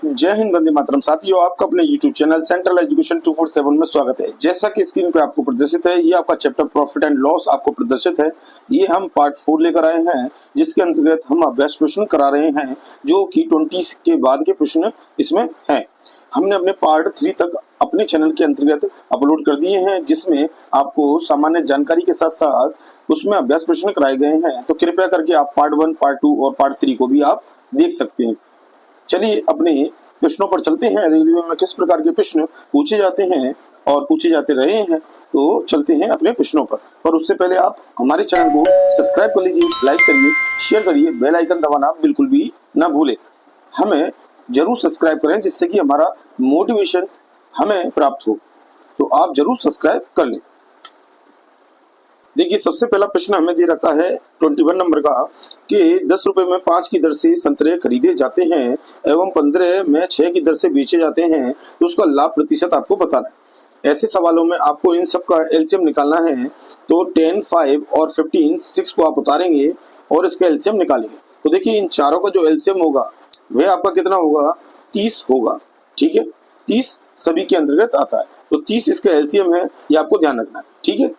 जय हिंद, वंदे मातरम। साथियों, आपका अपने YouTube चैनल सेंट्रल एजुकेशन 247 में स्वागत है। जैसा कि स्क्रीन पे आपको प्रदर्शित है, ये आपका चैप्टर प्रॉफिट एंड लॉस आपको प्रदर्शित है। ये हम पार्ट 4 लेकर आए हैं, जिसके अंतर्गत हम अभ्यास प्रश्न करा रहे हैं, जो कि 20 के बाद के प्रश्न इसमें हैं। हमने अपने पार्ट 3 तक अपने चैनल के अंतर्गत अपलोड कर दिए हैं, जिसमें आपको सामान्य जानकारी के साथ साथ उसमें अभ्यास प्रश्न कराए गए हैं। तो कृपया करके आप पार्ट 1, पार्ट 2 और पार्ट 3 को भी आप देख सकते हैं। चलिए अपने प्रश्नों पर चलते हैं। रेलवे में किस प्रकार के प्रश्न पूछे जाते हैं और पूछे जाते रहे हैं, तो चलते हैं अपने प्रश्नों पर उससे पहले आप हमारे चैनल को सब्सक्राइब कर लीजिए, लाइक करिए, शेयर करिए, बेल आइकन दबाना बिल्कुल भी ना भूलें। हमें जरूर सब्सक्राइब करें, जिससे कि हमारा मोटिवेशन हमें प्राप्त हो। तो आप जरूर सब्सक्राइब कर लें। देखिए, सबसे पहला प्रश्न हमें दे रखा है 21 नंबर का कि 10 रुपए में 5 की दर से संतरे खरीदे जाते हैं एवं 15 में 6 की दर से बेचे जाते हैं, तो उसका लाभ प्रतिशत आपको बताना है। ऐसे सवालों में आपको इन सब का एलसीएम निकालना है। तो 10, 5 और 15, 6 को आप उतारेंगे और इसका एलसीएम निकालेंगे। तो देखिए, इन चारों का जो एलसीएम होगा वह आपका कितना होगा? 30 होगा। ठीक है, 30 सभी के अंतर्गत आता है, तो 30 इसका एलसीएम है, ये आपको ध्यान रखना है। ठीक है,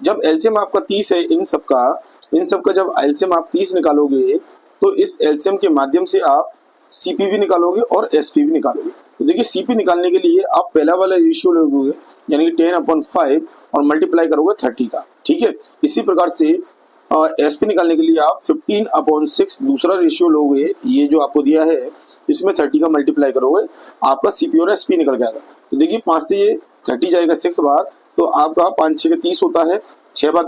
जब एलसीएम आपका 30 है, इन सब का जब एलसीएम आप 30 निकालोगे, तो इस एलसीएम के माध्यम से आप सीपी भी निकालोगे और एसपी भी निकालोगे। तो देखिए, सीपी निकालने के लिए आप पहला वाला रेशियो लोगे, यानी कि 10/5 और मल्टीप्लाई करोगे 30 का। ठीक है, इसी प्रकार से एसपी निकालने के लिए आप 15/6 दूसरा रेशियो लोगे, ये जो आपको दिया है, इसमें 30 का मल्टीप्लाई करोगे, आपका सीपी और एसपी निकल जाएगा। तो देखिए, 5 से ये 30 जाएगा 6 बार, तो आपका 5 6 के 30 होता है, 6 बार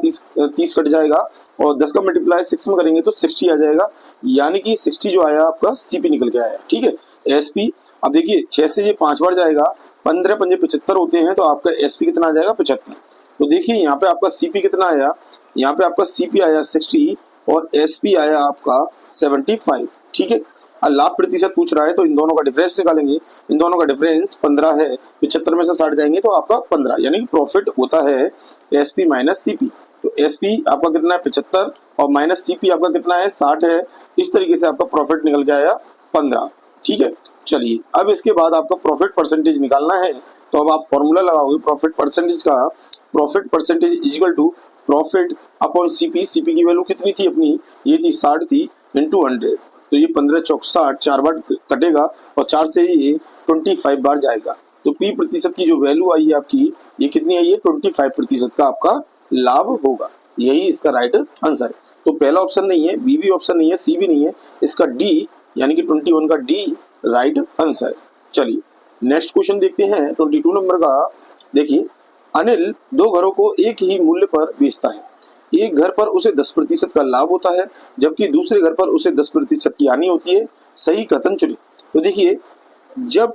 30 कट जाएगा और 10 का मल्टीप्लाई 6 में करेंगे तो 60 आ जाएगा, यानी कि 60 जो आया आपका सीपी निकल के आया। ठीक है, एसपी, अब देखिए 6 से ये 5 बार जाएगा, 15 पंजे 75 होते हैं, तो आपका एसपी कितना आ जाएगा? 75। तो देखिए, यहाँ पे आपका सीपी कितना आया? यहाँ पे आपका सीपी आया 60 और एसपी आया आपका 75। ठीक है, लाभ प्रतिशत पूछ रहा है, तो इन दोनों का डिफरेंस निकालेंगे। इन दोनों का डिफरेंस 15 है, 75 में से 60 जाएंगे तो आपका 15, यानी कि प्रॉफिट होता है एसपी माइनस सीपी। तो एसपी आपका कितना है? 75 और माइनस सीपी आपका कितना है? 60 है। इस तरीके से आपका प्रॉफिट निकल के आया 15। ठीक है, चलिए अब इसके बाद आपका प्रॉफिट परसेंटेज निकालना है। तो अब आप फॉर्मूला लगाओगे प्रॉफिट परसेंटेज का। Profit percentage equal to profit upon CP. CP की वैल्यू कितनी थी अपनी? ये थी 60 थी, इंटू 100। तो ये 15 चौक 60, 4 बार कटेगा और 4 से ये 25 बार जाएगा। तो पी प्रतिशत की जो वैल्यू आई है आपकी, ये कितनी आई है? 25% का आपका लाभ होगा। यही इसका राइट आंसर है। तो पहला ऑप्शन नहीं है, बी भी ऑप्शन नहीं है, सी भी नहीं है, इसका डी यानी कि 21 का डी राइट आंसर है। चलिए नेक्स्ट क्वेश्चन देखते हैं 22 नंबर का। देखिए, अनिल 2 घरों को एक ही मूल्य पर बेचता है। एक घर पर उसे 10% का लाभ होता है, जबकि दूसरे घर पर उसे 10% की हानि होती है। सही कथन चुने। तो देखिए, जब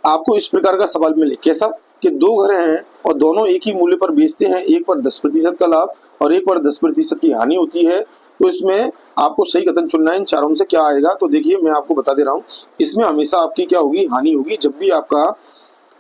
आपको इस प्रकार का सवाल मिले, कैसा कि 2 घर हैं और दोनों एक ही मूल्य पर बेचते हैं, एक पर 10% का लाभ और एक पर 10% की हानि होती है, तो इसमें आपको सही कथन चुनना है। इन चारों में से क्या आएगा? तो देखिए, मैं आपको बता दे रहा हूँ, इसमें हमेशा आपकी क्या होगी? हानि होगी। जब भी आपका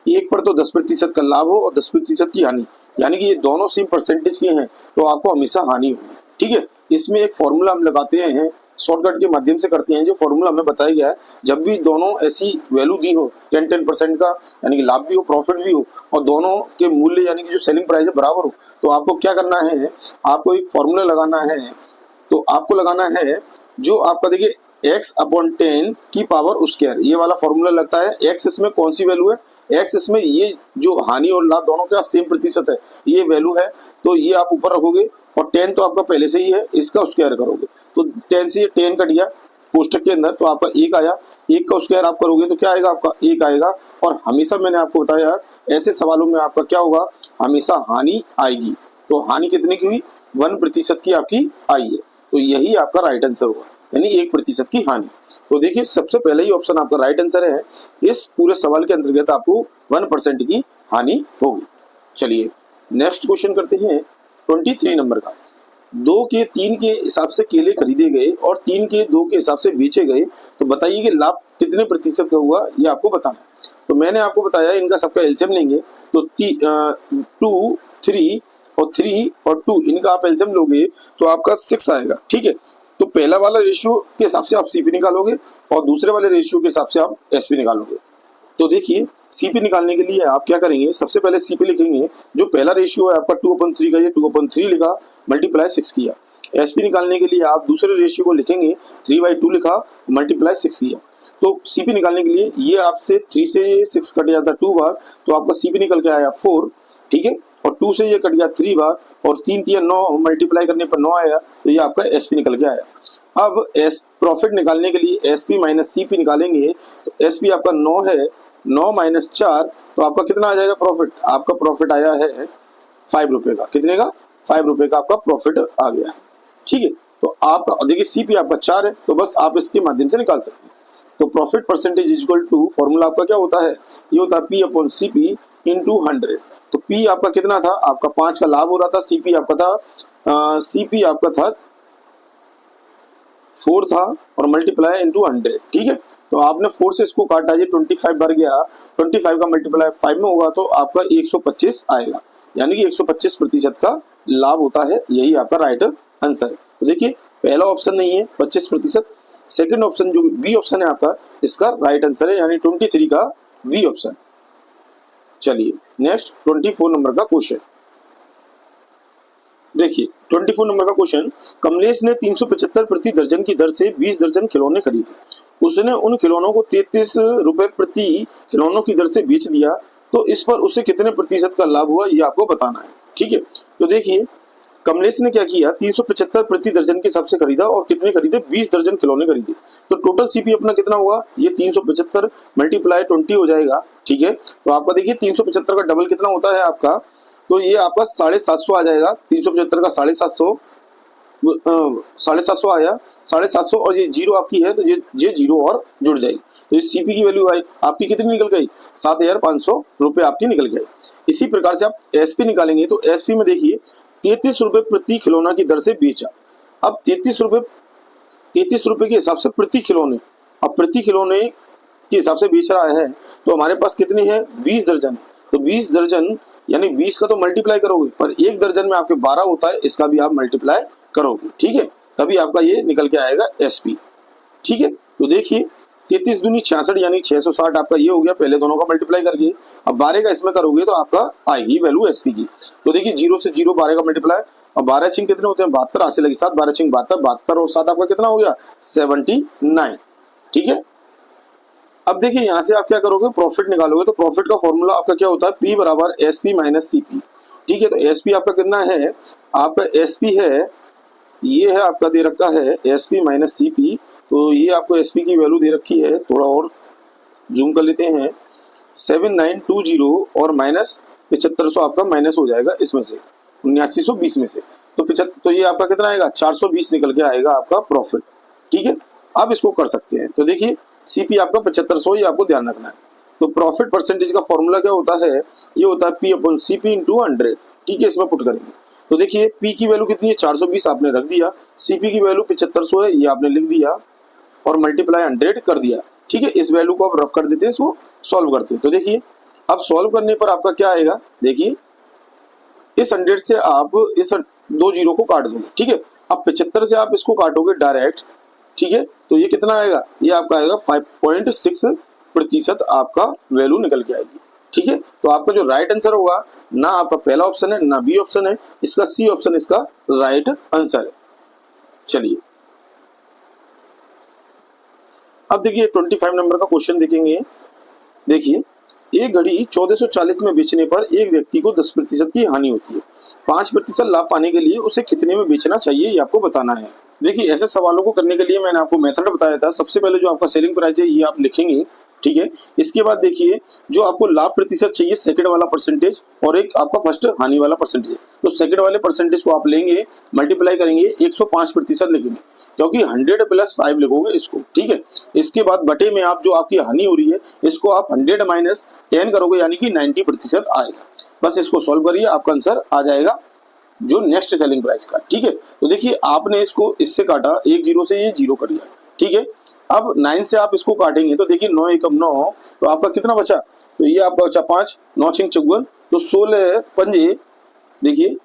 एक पर तो 10% का लाभ हो और 10% की हानि, यानी कि ये दोनों सेम परसेंटेज के हैं, तो आपको हमेशा हानि होगी। ठीक है, इसमें एक फॉर्मूला हम लगाते हैं, शॉर्टकट के माध्यम से करते हैं। जो फॉर्मूला हमें बताया गया है, जब भी दोनों ऐसी वैल्यू दी हो 10% का, यानी कि लाभ भी हो प्रॉफिट भी हो, और दोनों के मूल्य यानी कि जो सेलिंग प्राइस है बराबर हो, तो आपको क्या करना है? आपको एक फॉर्मूला लगाना है। तो आपको लगाना है जो आपका देखिए x/10 की पावर स्क्वायर, ये वाला फॉर्मूला लगता है। x इसमें कौन सी वैल्यू है? x इसमें ये जो हानि और लाभ दोनों का सेम प्रतिशत है, ये वैल्यू है, तो ये आप ऊपर रखोगे और 10 तो आपका पहले से ही है, इसका स्क्वायर करोगे तो 10 से 10 कट गया कोष्टक के अंदर, तो आपका 1 आया। 1 का स्क्वायर आप करोगे तो क्या आएगा? आपका 1 आएगा। और हमेशा मैंने आपको बताया, ऐसे सवालों में आपका क्या होगा? हमेशा हानि आएगी। तो हानि कितने की हुई? 1% की आपकी आई है, तो यही आपका राइट आंसर होगा, यानी 1% की हानि। तो देखिए, सबसे पहले ही ऑप्शन आपका राइट आंसर है। इस पूरे सवाल के अंतर्गत आपको 1% की हानि होगी। चलिए नेक्स्ट क्वेश्चन करते हैं 23 नंबर का। 2 के 3 के हिसाब से केले खरीदे गए और 3 के 2 के हिसाब से बेचे गए, तो बताइए कि लाभ कितने प्रतिशत का हुआ, ये आपको बताना है। तो मैंने आपको बताया, इनका सबका एलसीएम लेंगे तो 2, 3 और 3 और 2, इनका आप एलसीएम लोगे तो आपका 6 आएगा। ठीक है, तो पहला वाला रेशियो के हिसाब से आप सीपी निकालोगे और दूसरे वाले रेशियो के हिसाब से आप एसपी निकालोगे। तो देखिए सीपी निकालने के लिए आप क्या करेंगे, सबसे पहले सीपी लिखेंगे। जो पहला रेशियो है आपका 2/3 का, ये 2/3 लिखा, मल्टीप्लाई 6 किया। एसपी निकालने के लिए आप दूसरे रेशियो को लिखेंगे, 3/2 लिखा, मल्टीप्लाई 6 किया। तो सीपी निकालने के लिए ये आपसे 3 से 6 कट जाता है 2 बार, तो आपका सीपी निकल के आया 4, ठीक है। और 2 से ये कट गया 3 बार, और 3 3 9, मल्टीप्लाई करने पर 9 आया, तो ये आपका एसपी निकल के आया। अब प्रॉफिट निकालने के लिए एसपी माइनस सीपी निकालेंगे, तो एसपी आपका 9 है, 9 माइनस 4, तो आपका कितना आ जाएगा प्रॉफिट? आपका प्रॉफिट आया है 5 रुपए का। कितने का? 5 रुपए का आपका प्रॉफिट आ गया, ठीक है। तो आपका देखिए सीपी आपका 4 है, तो बस आप इसके माध्यम से निकाल सकते हैं। तो profit percentage is equal to, formula आपका क्या होता है? ये होता है P अपॉन CP इंटू 100। तो P आपका कितना था? आपका 5 का लाभ हो रहा था। CP आपका था CP आपका था 4 था, और मल्टीप्लाई इंटू 100, ठीक है। तो आपने 4 से इसको काटा, ये 25 बार गया, 25 का मल्टीप्लाई 5 में होगा, तो आपका 125 आएगा, यानी कि 125% का लाभ होता है। यही आपका राइट आंसर है। तो देखिए पहला ऑप्शन नहीं है 25%, सेकंड ऑप्शन जो बी ऑप्शन है आपका, इसका राइट आंसर है, यानी 23 का बी ऑप्शन। चलिए नेक्स्ट 24 नंबर का क्वेश्चन देखिए। 24 नंबर का क्वेश्चन, कमलेश ने 375 प्रति दर्जन की दर से 20 दर्जन खिलौने खरीदे। उसने उन खिलौनों को 33 रुपए प्रति खिलौनों की दर से बेच दिया, तो इस पर उसे कितने प्रतिशत का लाभ हुआ, ये आपको बताना है, ठीक है। तो देखिए कमलेश ने क्या किया, 375 प्रति दर्जन के हिसाब से खरीदा, और कितने खरीदे? 20 दर्जन खिलौने खरीदे। तो टोटल सीपी अपना कितना हुआ? ये 375 मल्टीप्लाई 20 हो जाएगा, ठीक है। तो आपका देखिए 375 का डबल कितना होता है आपका? तो ये आपका 750 आ जाएगा। 375 का 750, 750 आया, 750, और ये जीरो आपकी है, तो ये जीरो और जुड़ जाएगी। तो ये सीपी की वैल्यू आई आपकी कितनी निकल गई? 7,500 रुपए आपकी निकल गए। इसी प्रकार से आप एसपी निकालेंगे, तो एसपी में देखिए 33 रुपए प्रति खिलौना की दर से बेचा। अब 33 रुपए के हिसाब से प्रति खिलौने, अब प्रति खिलौने के हिसाब से बेच रहा है, तो हमारे पास कितनी है? 20 दर्जन। तो 20 दर्जन यानी 20 का तो मल्टीप्लाई करोगे, पर एक दर्जन में आपके 12 होता है, इसका भी आप मल्टीप्लाई करोगे, ठीक है। तभी आपका ये निकल के आएगा एसपी, ठीक है। तो देखिए 33 दूनी 66, यानी 660 आपका ये हो गया, पहले दोनों का मल्टीप्लाई करके। अब 12 का इसमें करोगे तो आपका आएगी वैल्यू एसपी की। तो देखिए 0 से 0, 12 का मल्टीप्लाई, और 12 छिंग कितने होते हैं? 72, आसे लगी 7, 12 छिंग 72, 72 और 7 आपका कितना हो गया? 79, ठीक है। अब देखिए यहाँ से आप क्या करोगे? प्रॉफिट निकालोगे। तो प्रॉफिट का फॉर्मूला आपका क्या होता है? P बराबर एसपी माइनस सीपी, ठीक है। तो एसपी आपका कितना है? आपका एसपी है, ये है आपका दे रखा है एसपी माइनस सीपी। तो ये आपको एसपी की वैल्यू दे रखी है, थोड़ा और जूम कर लेते हैं, 7920 और माइनस 7500 आपका माइनस हो जाएगा इसमें से, 7920 में से। तो ये आपका कितना आएगा? 420 निकल के आएगा आपका प्रॉफिट, ठीक है। आप इसको कर सकते हैं। तो देखिए सीपी आपका 7500, ये आपको ध्यान रखना है। तो प्रॉफिट परसेंटेज का फॉर्मूला क्या होता है? ये होता है P अपॉन CP इंटू 100, ठीक है। इसमें पुट करेंगे, तो देखिए P की वैल्यू कितनी है? 420 आपने रख दिया, CP की वैल्यू 7500 है, ये आपने लिख दिया, और मल्टीप्लाई 100 कर दिया, ठीक है। इस वैल्यू को आप रफ कर देते हैं, इसको सॉल्व करते हैं। तो देखिए अब सॉल्व करने पर आपका क्या आएगा? देखिए इस 100 से आप इस 2 जीरो को काट दोगे, ठीक है। अब 75 से आप इसको काटोगे डायरेक्ट, ठीक है। तो ये कितना आएगा? ये आपका आएगा 5.6% आपका वैल्यू निकल के आएगी, ठीक है। तो आपका जो राइट आंसर होगा, ना आपका पहला ऑप्शन है ना बी ऑप्शन है, इसका सी ऑप्शन इसका राइट आंसर है। चलिए अब देखिए 25 नंबर का क्वेश्चन देखेंगे। देखिए एक घड़ी 1440 में बेचने पर एक व्यक्ति को 10% की हानि होती है। 5% लाभ पाने के लिए उसे कितने में बेचना चाहिए, ये आपको बताना है। देखिए ऐसे सवालों को करने के लिए मैंने आपको मेथड बताया था। सबसे पहले जो आपका सेलिंग प्राइस है ये आप लिखेंगे, ठीक है। इसके बाद देखिए जो आपको लाभ प्रतिशत चाहिए, सेकंड वाला परसेंटेज, और एक आपका फर्स्ट हानि वाला परसेंटेज। तो सेकंड वाले परसेंटेज को आप लेंगे, मल्टीप्लाई करेंगे, 105% लिखेंगे, क्योंकि 100 + 5 लिखोगे इसको, ठीक है। इसके बाद बटे में आप जो आपकी हानि हो रही है, इसको आप 100 - 10 करोगे, यानी कि 90% आएगा। बस इसको सॉल्व करिए, आपका आंसर आ जाएगा जो नेक्स्ट सेलिंग प्राइस का, ठीक है। तो देखिए आपने इसको इससे काटा, 1 जीरो से ये जीरो कर दिया, ठीक है। अब 9 से आप इसको काटेंगे, तो देखिए 9 एकम 9, तो आपका कितना बचा? तो ये आपका बचा 5, 9 छिंग 54, तो 16 पंजे, देखिए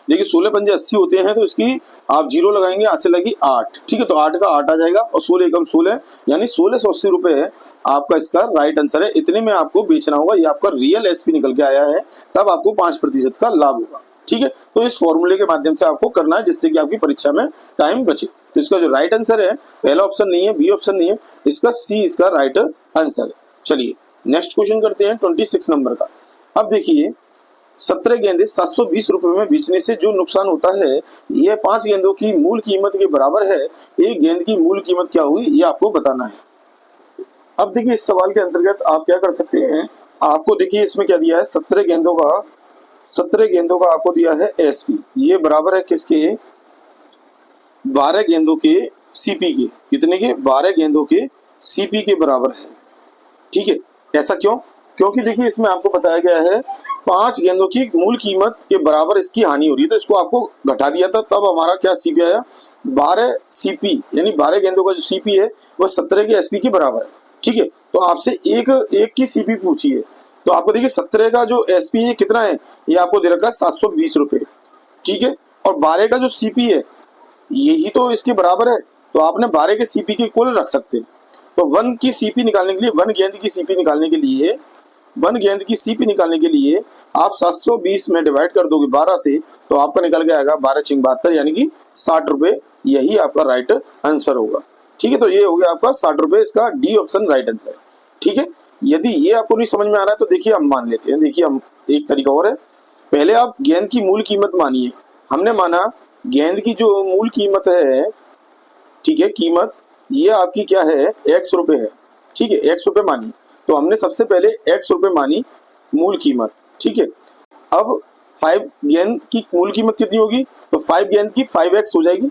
देखिए 16 पंजे 80 होते हैं, तो इसकी आप जीरो लगाएंगे, आज से लगी 8, ठीक है, तो 8 का 8 आ जाएगा और 16 एकम 16 यानी 1680 रुपए आपका इसका राइट आंसर है। इतने में आपको बेचना होगा, ये आपका रियल एसपी निकल के आया है, तब आपको 5% का लाभ होगा, ठीक है। तो इस फॉर्मूले के माध्यम से आपको करना है, जिससे कि आपकी परीक्षा में टाइम बचे। तो इसका जो राइट आंसर है, पहला ऑप्शन नहीं है, बी ऑप्शन नहीं है, इसका सी इसका राइट आंसर है। चलिए नेक्स्ट क्वेश्चन करते हैं 26 नंबर का। अब देखिए 17 गेंदें 720 रुपए में बेचने से जो नुकसान होता है, यह 5 गेंदों की मूल कीमत के बराबर है। एक गेंद की मूल कीमत क्या हुई, ये आपको बताना है। अब देखिए इस सवाल के अंतर्गत आप क्या कर सकते हैं, आपको देखिए इसमें क्या दिया है, 17 गेंदों का आपको दिया है एसपी, ये बराबर है किसके, 12 गेंदों के सीपी के, कितने के, 12 गेंदों के सीपी के बराबर है, ठीक है। ऐसा क्यों, क्योंकि देखिए इसमें आपको बताया गया है 5 गेंदों की मूल कीमत के बराबर इसकी हानि हो रही है, तो इसको आपको घटा दिया था, तब हमारा क्या सीपी आया, 12 सीपी, यानी 12 गेंदों का जो सीपी है वह 17 के एसपी के बराबर है, ठीक है। तो आपसे एक की सीपी पूछी है, तो आपको देखिए 17 का जो एसपी है कितना है, ये आपको दे रखा है 720 रुपए, ठीक है, और 12 का जो सीपी है यही तो इसके बराबर है, तो आपने 12 के सीपी के कुल रख सकते हैं। तो 1 की सीपी निकालने के लिए, 1 गेंद की सीपी निकालने के लिए, 1 गेंद की सीपी निकालने के लिए आप 720 में डिवाइड कर दोगे 12 से, तो आपका निकल के आएगा 12 × 72 यानी कि 60 रुपए, यही आपका राइट आंसर होगा, ठीक है। तो ये हो गया आपका 60 रुपए, इसका डी ऑप्शन राइट आंसर है, ठीक है। यदि ये आपको नहीं समझ में आ रहा है तो देखिए हम मान लेते हैं, देखिए हम एक तरीका और है, पहले आप गेंद की मूल कीमत मानिए, हमने माना गेंद की जो मूल कीमत है, ठीक है, कीमत ये आपकी क्या है, x रुपए है, ठीक है, x रुपए मानी, तो हमने सबसे पहले x रुपए मानी मूल कीमत, ठीक है। अब 5 गेंद की मूल कीमत कितनी होगी, तो 5 गेंद की 5x हो जाएगी,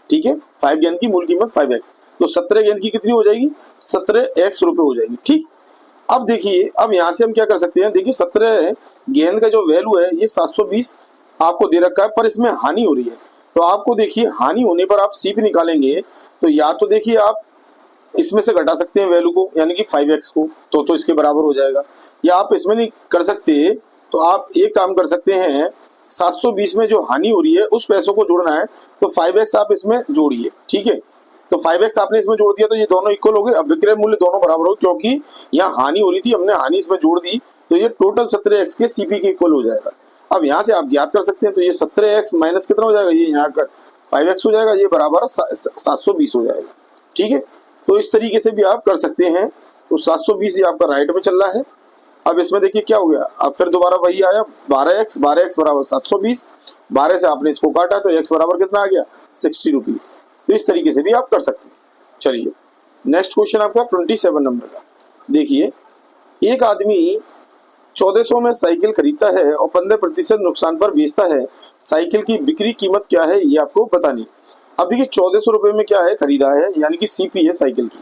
ठीक है, 5 गेंद की मूल कीमत 5x, तो 17 गेंद की कितनी हो जाएगी, 17x रुपए हो जाएगी, ठीक। अब देखिए, अब यहां से हम क्या कर सकते हैं, देखिए 17 गेंद का जो वैल्यू है ये 720 आपको दे रखा है, पर इसमें हानि हो रही है, तो आपको देखिए हानि होने पर आप सीपी निकालेंगे, तो या तो देखिए आप इसमें से घटा सकते हैं वैल्यू को, यानी कि 5x को, तो इसके बराबर हो जाएगा, या आप इसमें नहीं कर सकते तो आप एक काम कर सकते हैं, 720 में जो हानि हो रही है उस पैसों को जोड़ना है, तो 5x आप इसमें जोड़िए, ठीक है। तो 5x आपने इसमें जोड़ दिया, तो ये दोनों इक्वल हो गए, अब विक्रय मूल्य दोनों बराबर हो, क्योंकि यहाँ हानि हो रही थी, हमने हानि इसमें जोड़ दी, तो ये टोटल 17x के सीपी के इक्वल हो जाएगा। अब यहाँ से आप ज्ञात कर सकते हैं, तो ये 17x माइनस कितना हो जाएगा, ये यहाँ कर 5x हो जाएगा, ये बराबर 720 हो जाएगा, ठीक है। तो इस तरीके से भी आप कर सकते हैं, तो 720 ये आपका राइट में चल रहा है। अब इसमें देखिए क्या हो गया, अब फिर दोबारा वही आया 12x बराबर 720, 12 से आपने इसको काटा तो x बराबर कितना आ गया, 60 रुपीज। तो इस तरीके से भी आप कर सकते हैं। चलिए नेक्स्ट क्वेश्चन आपका 27 नंबर का। देखिए एक आदमी 1400 में साइकिल खरीदता है और 15% नुकसान पर बेचता है, साइकिल की बिक्री कीमत क्या है ये आपको बतानी। अब देखिए 1400 रुपए में क्या है, खरीदा है, यानी कि सीपी है साइकिल की,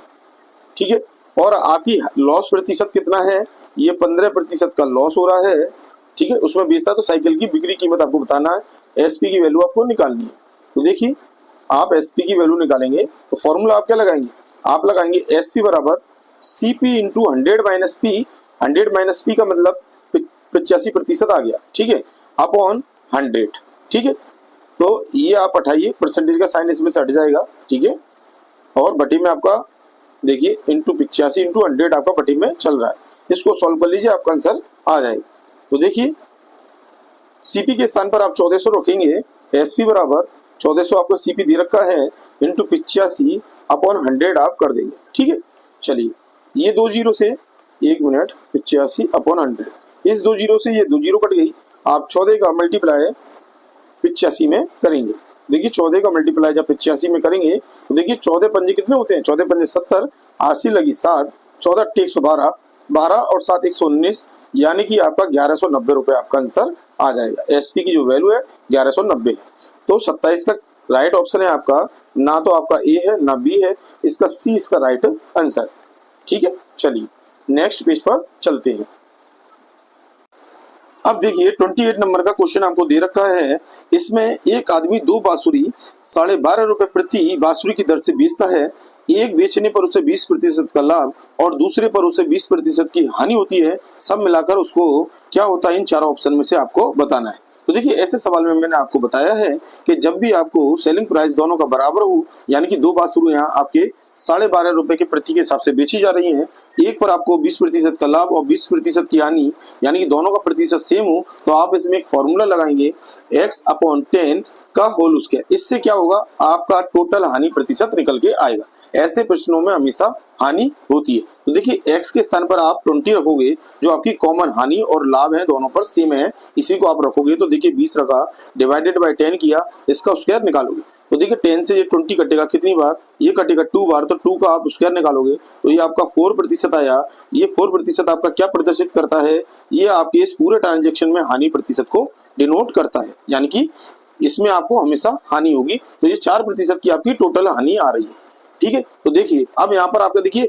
ठीक है, और आपकी लॉस प्रतिशत कितना है, ये 15% का लॉस हो रहा है, ठीक है, उसमें बेचता है, तो साइकिल की बिक्री कीमत आपको बताना है, एसपी की वैल्यू आपको निकालनी है। तो देखिए आप एसपी की वैल्यू निकालेंगे तो फॉर्मूला आप क्या लगाएंगे, आप लगाएंगे एसपी बराबर CP into 100 minus P, 100 minus P का मतलब 85% आ गया, ठीक है, अपॉन 100, ठीक है। तो ये आप हटाइए, परसेंटेज का साइन इसमें से हट जाएगा, ठीक है, और बटी में आपका देखिए इंटू 85 इंटू 100 आपका बटी में चल रहा है, इसको सॉल्व कर लीजिए, आपका आंसर आ जाएगा। तो देखिए सीपी के स्थान पर आप 1400 रखेंगे, एसपी बराबर 1400 आपको सीपी दे रखा है इंटू 85 अपॉन 100 आप कर देंगे, ठीक है। चलिए ये 2 जीरो से 1 मिनट 85 अपॉन 100, इस 2 जीरो से ये 2 जीरो कट गई, आप 14 का मल्टीप्लाई 85 में करेंगे। देखिए 14 का मल्टीप्लाई जब 85 में करेंगे तो देखिए 14 पंजे कितने होते हैं, 14 पंजे 70, 80 लगी 7, 14 112, 12 और 7 119, यानी कि आपका 1190 रुपए आपका आंसर आ जाएगा। एसपी की जो वैल्यू है 1190 है, तो 27 का राइट ऑप्शन है आपका, ना तो आपका ए है ना बी है, इसका सी इसका राइट आंसर, ठीक है। चलिए नेक्स्ट पेज पर चलते हैं। अब देखिए 28 नंबर का क्वेश्चन आपको दे रखा है, इसमें एक आदमी 2 बांसुरी 12.5 रुपए प्रति बांसुरी की दर से बेचता है, एक बेचने पर उसे 20% का लाभ और दूसरे पर उसे 20% की हानि होती है, सब मिलाकर उसको क्या होता है, इन चारों ऑप्शन में से आपको बताना है। तो देखिए ऐसे सवाल में मैंने आपको बताया है कि जब भी आपको सेलिंग प्राइस दोनों का बराबर हो, यानी कि दो बासुरु यहाँ आपके 12.5 रुपए के प्रति के हिसाब से बेची जा रही हैं, एक पर आपको 20% का लाभ और 20% की हानि, यानी कि दोनों का प्रतिशत सेम हो, तो आप इसमें एक फॉर्मूला लगाएंगे x/10 का होल स्क्वायर। इससे क्या होगा, आपका टोटल हानि प्रतिशत निकल के आएगा। ऐसे प्रश्नों में हमेशा हानि होती है। तो देखिए x के स्थान पर आप 20 रखोगे, जो आपकी कॉमन हानि और लाभ है दोनों पर सेम है, इसी को आप रखोगे। तो देखिए 20 रखा, डिवाइडेड बाय 10 किया, इसका स्क्वायर निकालोगे। तो देखिए 10 से ये 20 कटेगा कितनी बार, ये कटेगा 2 बार, तो 2 का आप स्क्वायर निकालोगे तो ये आपका 4% आया। ये 4% आपका क्या प्रदर्शित करता है, ये आपके इस पूरे ट्रांजेक्शन में हानि प्रतिशत को डिनोट करता है, यानी कि इसमें आपको हमेशा हानि होगी। तो ये 4% की आपकी टोटल हानि आ रही है, ठीक है। तो देखिए अब यहाँ पर आपका देखिए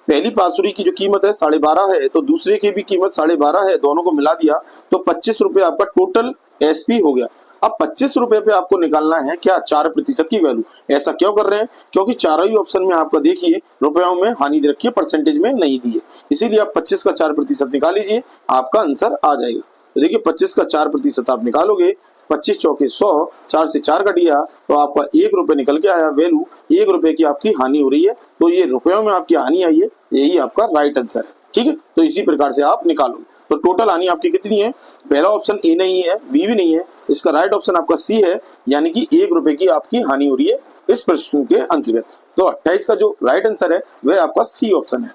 पहली बांसुरी की जो कीमत है 12.5 है, तो दूसरे की भी कीमत 12.5 है, दोनों को मिला दिया तो 25 रुपए आपका टोटल एसपी हो गया। अब 25 रुपए पे आपको निकालना है क्या, 4% की वैल्यू। ऐसा क्यों कर रहे हैं, क्योंकि चारों ही ऑप्शन में आपका देखिए रुपयों में हानि दे रखी है, परसेंटेज में नहीं दी है, इसीलिए आप 25 का 4% निकाल लीजिए, आपका आंसर आ जाएगा। तो देखिए 25 का 4% आप निकालोगे, 25 चौके 100, 4 से 4 कट गया तो आपका 1 रुपए निकल के आया, वैल्यू 1 रुपए की आपकी हानि हो रही है। तो ये रुपयों में आपकी हानि आई है, यही आपका राइट आंसर है, ठीक है। तो इसी प्रकार से आप निकालोगे। तो टोटल हानि आपकी कितनी है, पहला ऑप्शन ए नहीं है, बी भी नहीं है, इसका राइट ऑप्शन आपका सी है, यानी कि 1 रुपए की आपकी हानि हो रही है इस प्रश्न के अंतर्गत। तो 28 का जो राइट आंसर है वह आपका सी ऑप्शन है।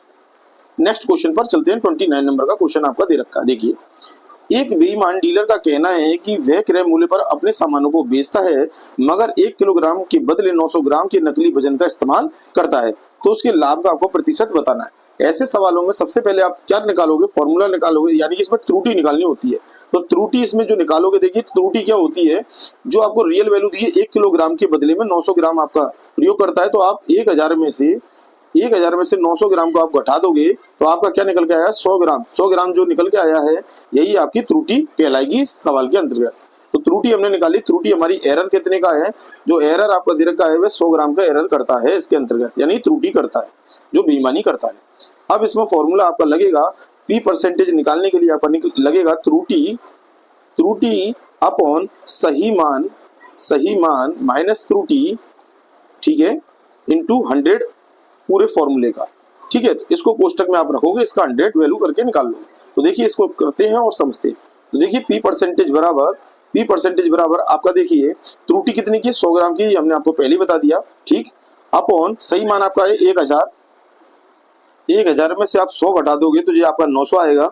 नेक्स्ट क्वेश्चन पर चलते हैं। 29 नंबर का क्वेश्चन आपका दे रखा है। देखिए एक बेईमान डीलर का कहना है कि वह क्रय मूल्य पर अपने सामानों को बेचता है, मगर 1 किलोग्राम के बदले 900 ग्राम के नकली वजन का इस्तेमाल करता है, तो उसके लाभ का आपको प्रतिशत बताना है। ऐसे सवालों में सबसे पहले आप क्या निकालोगे, फॉर्मूला निकालोगे, यानी कि इसमें त्रुटि निकालनी होती है। तो त्रुटि इसमें जो निकालोगे, देखिए त्रुटि क्या होती है, जो आपको रियल वैल्यू दी है 1 किलोग्राम के बदले में 900 ग्राम आपका प्रयोग करता है, तो आप 1000 में से 900 ग्राम को आप घटा दोगे तो आपका क्या निकल के आया, 100 ग्राम। 100 ग्राम जो निकल के आया है यही आपकी त्रुटि कहलाएगी इस सवाल के अंतर्गत। तो त्रुटि हमने निकाली, त्रुटि हमारी एरर कितने का है, जो एरर आपका दे रखा है वह 100 ग्राम का एरर करता है इसके अंतर्गत, यानी त्रुटि करता है, जो बेईमानी करता है। अब इसमें फॉर्मूला आपका लगेगा, पी परसेंटेज निकालने के लिए आपका लगेगा त्रुटि अपॉन सही मान माइनस त्रुटि, ठीक है, इंटू 100 पूरे फॉर्मूले का, ठीक है। तो इसको कोष्टक में आप रखोगे, इसका 100 वैल्यू करके निकाल लो। तो देखिए इसको करते हैं और समझते हैं। तो देखिए पी परसेंटेज बराबर आपका देखिए त्रुटि कितनी की, 100 ग्राम की, हमने आपको पहले बता दिया, ठीक। अपॉन सही मान आपका है 1000 में से आप 100 घटा दोगे तो ये आपका 900 आएगा,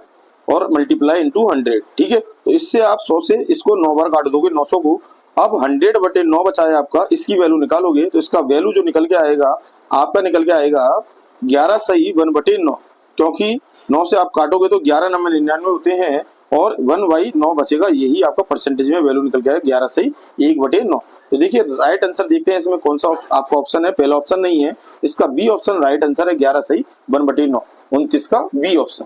और मल्टीप्लाई इंटू 100, ठीक है। तो इससे आप 100 से इसको 9 बार काट दोगे 900 को। अब 100/9 बचा है आपका, इसकी वैल्यू निकालोगे तो इसका वैल्यू जो निकल के आएगा आपका 11 सही 1/9, क्योंकि 9 से आप काटोगे तो 11 9 99 होते हैं और 1/9 बचेगा, यही आपका परसेंटेज में वैल्यू निकल के आएगा 11 सही 1/9। तो देखिए राइट आंसर देखते हैं इसमें कौन सा आपका ऑप्शन है, पहला ऑप्शन नहीं है, इसका बी ऑप्शन राइट आंसर है, 11 सही 1/9, 29 का बी ऑप्शन।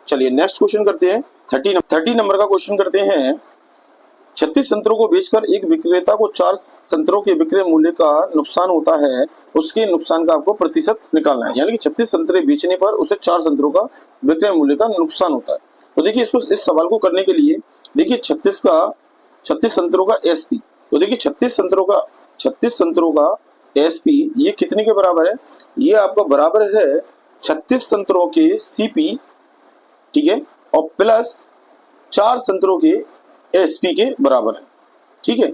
चलिए नेक्स्ट क्वेश्चन करते हैं। 30 नंबर का क्वेश्चन करते हैं। 36 संतरों को बेचकर एक विक्रेता को 4 संतरों के विक्रय मूल्य का नुकसान होता है, उसके नुकसान का आपको प्रतिशत निकालना है, यानी कि 36 संतरे बेचने पर उसे 4 संतरों का विक्रय मूल्य का नुकसान होता है। तो देखिए इस सवाल को करने के लिए देखिए 36 संतरों का एसपी, तो देखिए 36 संतरों का एसपी ये कितने के बराबर है, ये आपका बराबर है 36 संतरों के सीपी, ठीक है, और प्लस 4 संतरों के एसपी के बराबर है, ठीक है।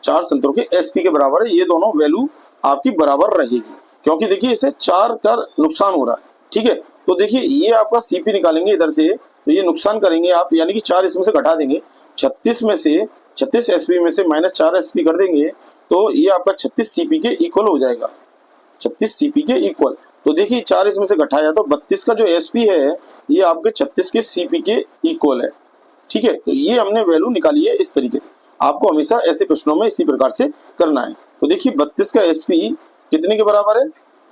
4 संतरों के एसपी के बराबर है, ये दोनों वैल्यू आपकी बराबर रहेगी, क्योंकि देखिए इसे 4 का नुकसान हो रहा है, ठीक है। तो देखिए ये आपका सीपी निकालेंगे इधर से, तो ये नुकसान करेंगे आप, यानी कि 4 इसमें से घटा देंगे, 36 एसपी में से माइनस 4 एसपी कर देंगे, तो ये आपका 36 सीपी के इक्वल हो जाएगा, 36 सीपी के इक्वल। तो देखिए 4 इसमें से घटाया तो 32 का जो एसपी है ये आपके 36 के सीपी के इक्वल है, ठीक है। तो ये हमने वैल्यू निकाली है इस तरीके से, आपको हमेशा ऐसे प्रश्नों में इसी प्रकार से करना है। तो देखिए 32 का एसपी कितने के बराबर है,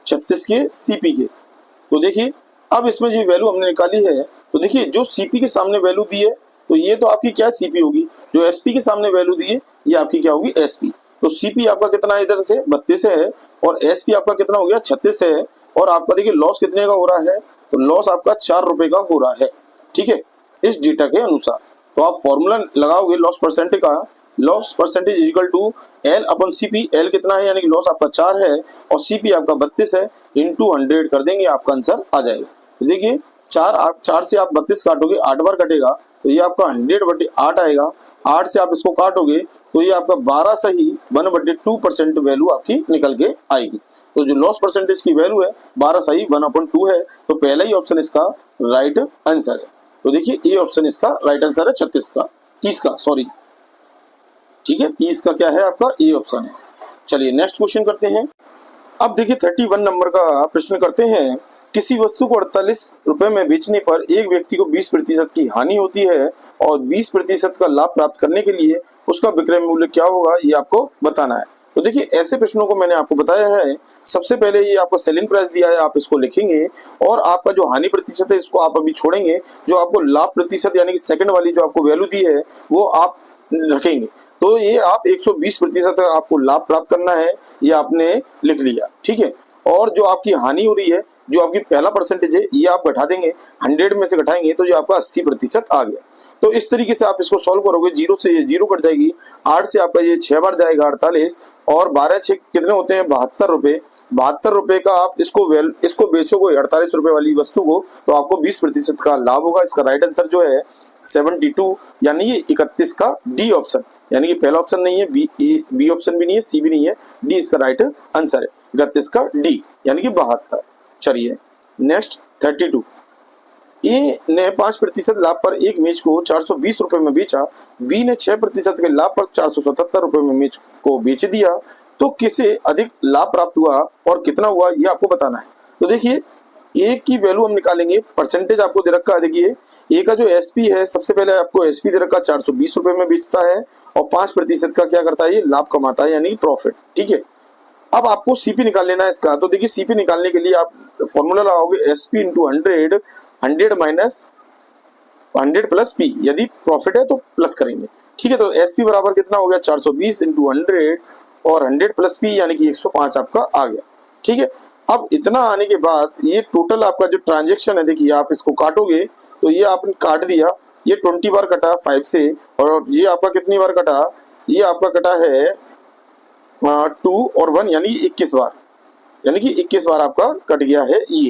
36 के सीपी के। तो देखिए अब इसमें जो वैल्यू हमने निकाली है, तो देखिए जो सीपी के सामने वैल्यू दी है तो ये तो आपकी क्या सीपी होगी, जो एसपी के सामने वैल्यू दी है ये आपकी क्या होगी एसपी। तो सीपी आपका कितना है, इधर से 32 है, और एसपी आपका कितना हो गया 36 है, और आपका देखिए लॉस कितने का हो रहा है, तो लॉस आपका 4 रुपए का हो रहा है, ठीक है, इस डेटा के अनुसार। तो आप फॉर्मूला लगाओगे लॉस परसेंटेज का, loss percentage equal to L upon CP. L कितना है यानी कि लॉस आपका 4 है और सीपी आपका 32 है, इंटू 100 कर देंगे, आपका आंसर आ जाएगा। तो देखिए 4 से आप 32 काटोगे, 8 बार कटेगा तो ये आपका 100/8 आएगा। 8 से आप इसको काटोगे तो ये आपका 12 सही 1/2% वैल्यू आपकी निकल के आएगी। तो जो लॉस परसेंटेज की वैल्यू है 12 सही 1/2 है, तो पहला ही ऑप्शन इसका राइट आंसर है। तो देखिए ये ऑप्शन इसका राइट आंसर है 30 का सॉरी, ठीक है 30 का क्या है आपका ए ऑप्शन है। चलिए नेक्स्ट क्वेश्चन करते हैं। अब देखिए 31 नंबर का प्रश्न करते हैं। किसी वस्तु को 48 रुपए में बेचने पर एक व्यक्ति को 20% की हानि होती है और 20% का लाभ प्राप्त करने के लिए उसका विक्रय मूल्य क्या होगा, ये आपको बताना है। तो देखिए ऐसे प्रश्नों को मैंने आपको बताया है। सबसे पहले ये आपको सेलिंग प्राइस दिया है, आप इसको लिखेंगे और आपका जो हानि प्रतिशत है इसको आप अभी छोड़ेंगे। जो आपको लाभ प्रतिशत यानी कि सेकंड वाली जो आपको वैल्यू दी है वो आप रखेंगे। तो ये आप 120% आपको लाभ प्राप्त करना है, ये आपने लिख लिया, ठीक है। और जो आपकी हानि हो रही है, जो आपकी पहला परसेंटेज है, ये आप घटा देंगे, 100 में से घटाएंगे तो जो आपका 80% आ गया। तो इस तरीके से आप इसको सॉल्व करोगे। 0 से ये 0 कट जाएगी, 8 से आपका ये 6 बार जाएगा 48 और 12 6 कितने होते हैं 72 रुपए। 72 रुपए का आप इसको बेचोगे 48 रुपए वाली वस्तु को, तो आपको 20% का लाभ होगा। इसका राइट आंसर जो है 72 यानी ये 31 का डी ऑप्शन, यानी कि पहला ऑप्शन नहीं है, बी ऑप्शन भी नहीं है, सी भी नहीं है, डी इसका राइट आंसर है। 31 का डी यानी कि 72। चलिए नेक्स्ट 32। ए ने 5% लाभ पर एक मेज को 420 रुपए में बेचा, बी ने 6% के लाभ पर 477 रुपए में मेज को बेच दिया, तो किसे अधिक लाभ प्राप्त हुआ और कितना हुआ ये आपको बताना है। तो देखिए ए की वैल्यू हम निकालेंगे, परसेंटेज आपको दे रखा है। देखिए ए का जो एसपी है, सबसे पहले आपको एसपी दे रखा 420 रुपए में बेचता है और 5% का क्या करता है ये लाभ कमाता है यानी प्रॉफिट, ठीक है। अब आपको सीपी निकाल लेना है इसका। तो देखिए सीपी निकालने के लिए आप फॉर्मूला लगाओगे SP into 100, 100 minus 100 plus P, यदि प्रॉफिट है तो प्लस करेंगे, ठीक है। तो एसपी बराबर कितना हो गया 420 इंटू 100 और 100 प्लस पी यानी कि 105 आपका आ गया, ठीक है। अब इतना आने के बाद ये टोटल आपका जो ट्रांजेक्शन है, देखिए आप इसको काटोगे तो ये आपने काट दिया, ये 20 बार कटा 5 से, और ये आपका कितनी बार कटा, ये आपका कटा है 2 और 1 यानी 21 बार, यानी कि 21 बार आपका कट गया है ये।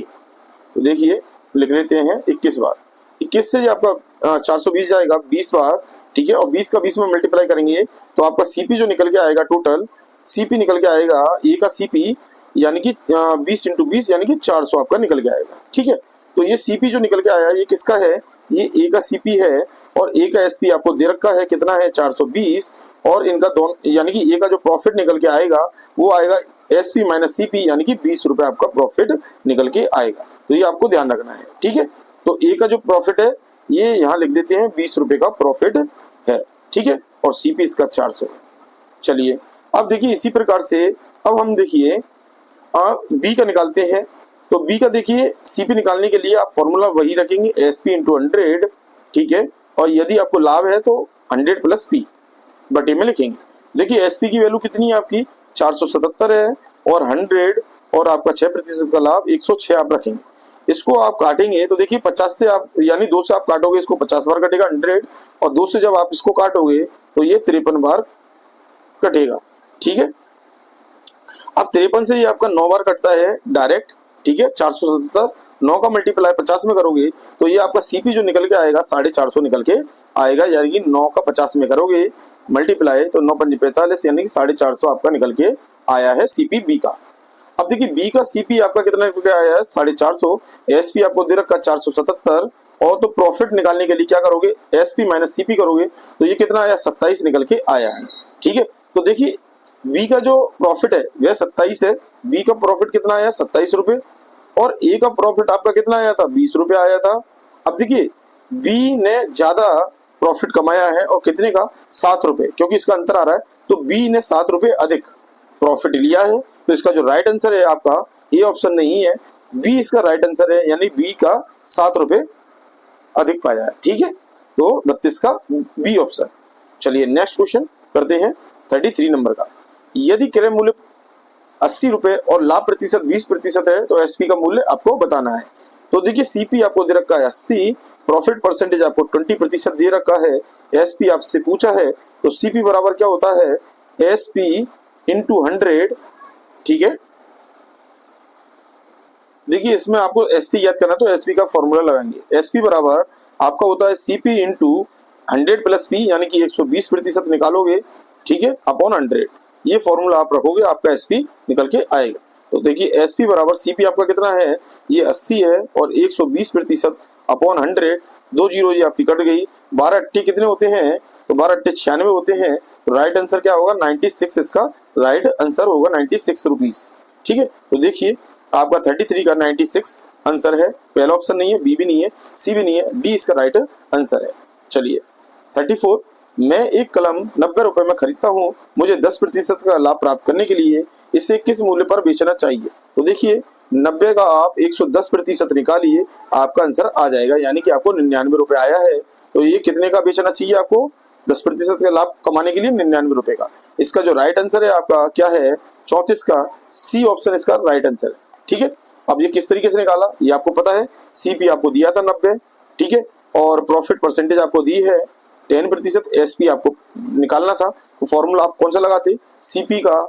तो देखिए लिख लेते हैं 21 बार। 21 से आपका 420 जाएगा 20 बार, ठीक है, और 20 का 20 में मल्टीप्लाई करेंगे तो आपका सीपी जो निकल के आएगा, टोटल सीपी निकल के आएगा ए का सीपी यानी कि 20 इंटू 20 यानी कि 400 आपका निकल के आएगा, ठीक है। तो ये सीपी जो निकल के आया ये किसका है, ये ए का सीपी है और ए का एसपी आपको दे रखा है कितना है 420, और इनका दोनों यानी कि ए का जो प्रॉफिट निकल के आएगा वो आएगा एसपी माइनस सीपी यानी कि 20 रुपए आपका प्रॉफिट निकल के आएगा। तो ये आपको ध्यान रखना है, ठीक है। तो ए का जो प्रॉफिट है ये यहाँ लिख देते हैं 20 रुपए का प्रॉफिट है, ठीक है, और सीपी इसका 400 है। चलिए अब देखिए इसी प्रकार से अब हम देखिए बी का निकालते हैं। तो बी का देखिए सीपी निकालने के लिए आप फॉर्मूला वही रखेंगे एसपी इंटू 100, ठीक है, और यदि आपको लाभ है तो 100 प्लस पी बटे में लिखेंगे। देखिए एसपी की वैल्यू कितनी है आपकी 477 है और 100 और आपका 6% का लाभ 106 आप रखेंगे। इसको आप काटेंगे तो देखिए 50 से आप यानी 2 से आप काटोगे इसको 50 बार कटेगा 100, और 2 से जब आप इसको काटोगे तो ये 53 बार कटेगा, ठीक है। अब 53 से ये आपका 9 बार कटता है डायरेक्ट, ठीक है। 477 9 का मल्टीप्लाई 50 में करोगे तो ये आपका सीपी जो निकल के आएगा 450 निकल के आएगा, यानी कि 9 का 50 में करोगे मल्टीप्लाई तो 9 पंजे 45 यानी कि 450 आपका निकल के आया है सीपी बी का। अब देखिए बी का सीपी आपका कितना निकल के आया है 450, एसपी आपको दे रखा 477, और तो प्रॉफिट निकालने के लिए क्या करोगे एसपी माइनस सीपी करोगे तो ये कितना आया 27 निकल के आया है, ठीक है। तो देखिए बी का जो प्रॉफिट है वह 27 है, बी का प्रॉफिट कितना आया 27 रुपए, और ए का प्रॉफिट आपका कितना आया था 20 रुपए आया था। अब देखिए बी ने ज्यादा प्रॉफिट कमाया है और कितने का 7 रुपए, क्योंकि इसका अंतर आ रहा है, तो बी ने 7 रुपए अधिक प्रॉफिट लिया है। तो इसका जो राइट आंसर है आपका ये ऑप्शन नहीं है, बी इसका राइट आंसर है, यानी बी का 7 रुपए अधिक पाया है, ठीक है। तो 32 का बी ऑप्शन। चलिए नेक्स्ट क्वेश्चन करते हैं 33 नंबर का। यदि क्रय मूल्य 80 रुपए और लाभ प्रतिशत 20% है तो एसपी का मूल्य आपको बताना है। तो देखिए सीपी आपको दे रखा है 80, प्रॉफिट परसेंटेज आपको 20% दे रखा है, एसपी आपसे पूछा है, तो सीपी बराबर क्या होता है एसपी इंटू 100। ठीक है, देखिए इसमें आपको एसपी याद करना, तो एसपी का फॉर्मूला लगाएंगे। एसपी बराबर आपका होता है सीपी इंटू 100 प्लस पी, यानी कि 120% निकालोगे, ठीक है, अपॉन 100। ये फॉर्मूला आप रखोगे, आपका एसपी निकल के आएगा। तो देखिए एसपी बराबर सीपी आपका कितना है, ये 80 है, और 120% अपॉन 100, 2 जीरो ये आपकी कट गई। 12 अट्ठे कितने होते हैं, तो 12 अट्ठे 96 होते हैं। तो राइट आंसर क्या होगा 96, इसका राइट आंसर होगा 96 रुपीज। ठीक है, तो देखिए आपका 33 का 96 आंसर है, पहला ऑप्शन नहीं है, बी भी नहीं है, सी भी नहीं है, डी इसका राइट आंसर है। चलिए 34, मैं एक कलम 90 रुपए में खरीदता हूँ, मुझे 10% का लाभ प्राप्त करने के लिए इसे किस मूल्य पर बेचना चाहिए। तो देखिए 90 का आप 110% निकालिए, आपका आंसर आ जाएगा, यानी कि आपको 99 रुपए आया है। तो ये कितने का बेचना चाहिए आपको, 10% का लाभ कमाने के लिए 99 रुपए का। इसका जो राइट आंसर है आपका क्या है 34 का सी ऑप्शन इसका राइट आंसर है। ठीक है, अब ये किस तरीके से निकाला ये आपको पता है, सीपी आपको दिया था 90, ठीक है, और प्रॉफिट परसेंटेज आपको दी है 10%, एसपी आपको निकालना था, तो फॉर्मूला आप कौन सा लगाते, सीपी का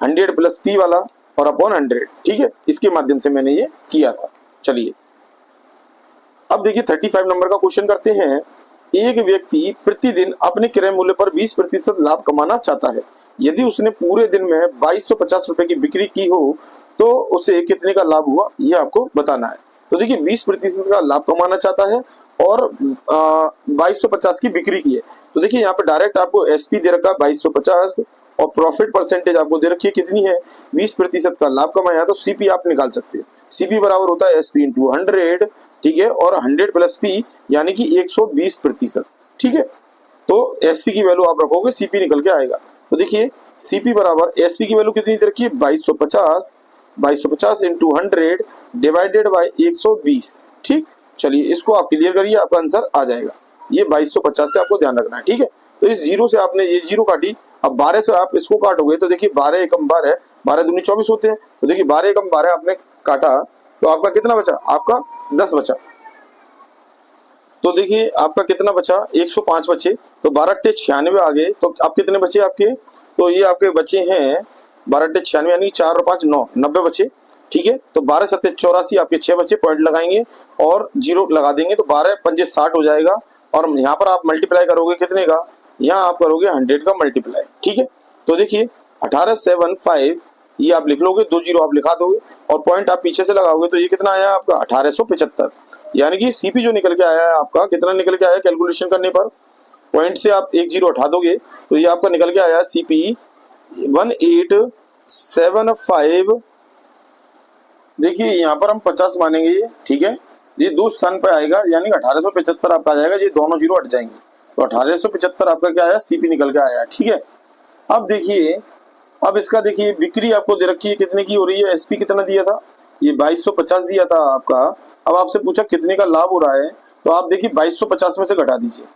100 प्लस पी वाला और अपॉन 100। ठीक है, इसके माध्यम से मैंने ये किया था। चलिए अब देखिए 35 नंबर का क्वेश्चन करते हैं। एक व्यक्ति प्रतिदिन अपने क्रय मूल्य पर 20% लाभ कमाना चाहता है। यदि उसने पूरे दिन में 2250 रुपए की बिक्री की हो तो उसे कितने का लाभ हुआ, ये आपको बताना है। तो देखिए 20% का लाभ कमाना चाहता है और 2250 की बिक्री की है। तो देखिए यहाँ पे डायरेक्ट आपको एसपी दे रखा है 2250, और प्रॉफिट परसेंटेज आपको दे रखी है कितनी है 20% का लाभ कमाया, तो सीपी आप निकाल सकते हैं। सीपी बराबर होता है एसपी इंटू 100, ठीक है, और 100 प्लस पी यानी कि 120%। ठीक है, तो एसपी की वैल्यू आप रखोगे, सीपी निकल के आएगा। तो देखिए सीपी बराबर एसपी की वैल्यू कितनी दे रखी है 2250 इंटू 100 डिवाइडेड बाई 120। ठीक, चलिए इसको आप क्लियर करिए, आपका आंसर आ जाएगा। ये 2250 से आपको ध्यान रखना है। ठीक है, तो इस जीरो से आपने ये जीरो काटी, अब 12 से आप इसको काटोगे तो देखिए 12 एकम 12, 12 दूनी 24 होते हैं। तो देखिए 12 एकम 12 आपने काटा तो आपका कितना बचा, आपका 10 बचा। तो देखिए आपका कितना बचा 105 बचे, तो 12 अट्ठे 96 आ गए, तो आप कितने बचे आपके, तो ये आपके बचे हैं 12 अट्ठे 96 यानी 4 और 5 9, 90 बचे। ठीक है, तो 12 सत्ते 84 आपके 6 बचे, पॉइंट लगाएंगे और जीरो लगा देंगे, तो 12 पंजे 60 हो जाएगा। और यहाँ पर आप मल्टीप्लाई करोगे कितने का, यहाँ आप करोगे 100 का मल्टीप्लाई। ठीक है, तो देखिए 1875 ये आप लिख लोगे, 2 जीरो आप लिखा दोगे और पॉइंट आप पीछे से लगाओगे, तो ये कितना आया आपका 1875, यानी कि सीपी जो निकल के आया है आपका कितना निकल के आया कैलकुलेशन करने पर, पॉइंट से आप 1 जीरो हटा दोगे तो ये आपका निकल के आया सीपी 1875। देखिए यहाँ पर हम 50 मानेंगे ये, ठीक है, ये दो स्थान पर आएगा, यानी 1875 आपका आ जाएगा, ये दोनों जीरो हट जाएंगे, तो 1875 आपका क्या आया सीपी निकल के आया। ठीक है, अब देखिए, अब इसका देखिए बिक्री आपको दे रखी है कितने की हो रही है, एसपी कितना दिया था, ये 2250 दिया था आपका। अब आपसे पूछा कितने का लाभ हो रहा है, तो आप देखिए 2250 में से घटा दीजिए,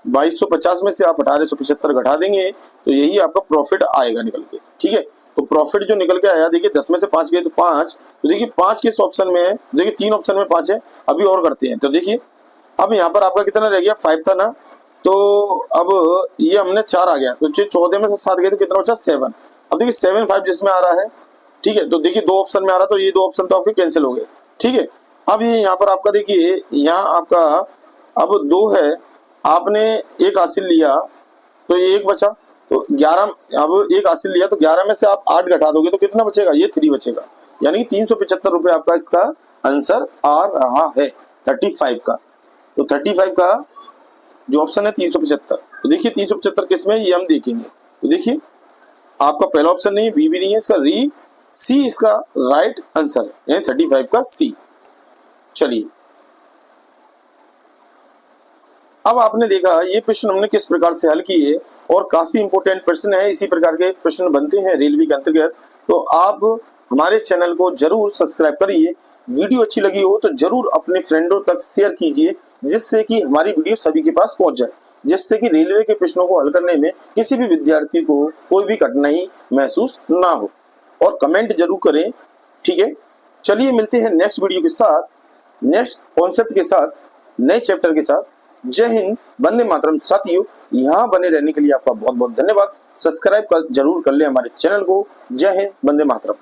2250 में से आप 1875 घटा देंगे तो यही आपका प्रॉफिट आएगा निकल के। ठीक है, तो प्रॉफिट जो निकल के आया, देखिए 10 में से 5 गए तो 5, तो देखिए 5 किस ऑप्शन में है, देखिए 3 ऑप्शन में 5 है, अभी और करते हैं। तो देखिए अब यहाँ पर आपका कितना रह गया 5 था ना, तो अब ये हमने 4 आ गया, तो 14 में से 7 गए तो कितना बचा 7। अब देखिए 7 5 जिसमें आ रहा है, ठीक है, तो देखिए 2 ऑप्शन में आ रहा, तो ये 2 ऑप्शन तो आपके कैंसिल हो गए। ठीक है, अब ये यहाँ पर आपका देखिए यहाँ आपका अब 2 है, आपने एक हासिल लिया तो ये 1 बचा, तो 11, अब एक हासिल लिया तो 11 में से आप 8 घटा दोगे तो कितना बचेगा, ये 3 बचेगा, यानी कि 375 रुपए आपका इसका आंसर आ रहा है 35 का। तो 35 का जो ऑप्शन है 375, तो देखिए 375 किस में ये हम देखेंगे, तो देखिए आपका पहला ऑप्शन नहीं है, बी भी नहीं है, इसका सी इसका राइट आंसर है 35 का सी। चलिए अब आपने देखा ये प्रश्न हमने किस प्रकार से हल किए, और काफी इंपोर्टेंट प्रश्न है, इसी प्रकार के प्रश्न बनते हैं रेलवे के अंतर्गत। तो आप हमारे चैनल को जरूर सब्सक्राइब करिए, वीडियो अच्छी लगी हो तो जरूर अपने फ्रेंडों तक शेयर कीजिए, जिससे कि हमारी वीडियो सभी के पास पहुंच जाए, जिससे कि रेलवे के प्रश्नों को हल करने में किसी भी विद्यार्थी को कोई भी कठिनाई महसूस ना हो। और कमेंट जरूर करें। ठीक है, चलिए मिलते हैं नेक्स्ट वीडियो के साथ, नेक्स्ट कॉन्सेप्ट के साथ, नए चैप्टर के साथ। जय हिंद, वंदे मातरम। साथियों, यहाँ बने रहने के लिए आपका बहुत बहुत धन्यवाद। सब्सक्राइब जरूर कर ले हमारे चैनल को। जय हिंद, वंदे मातरम।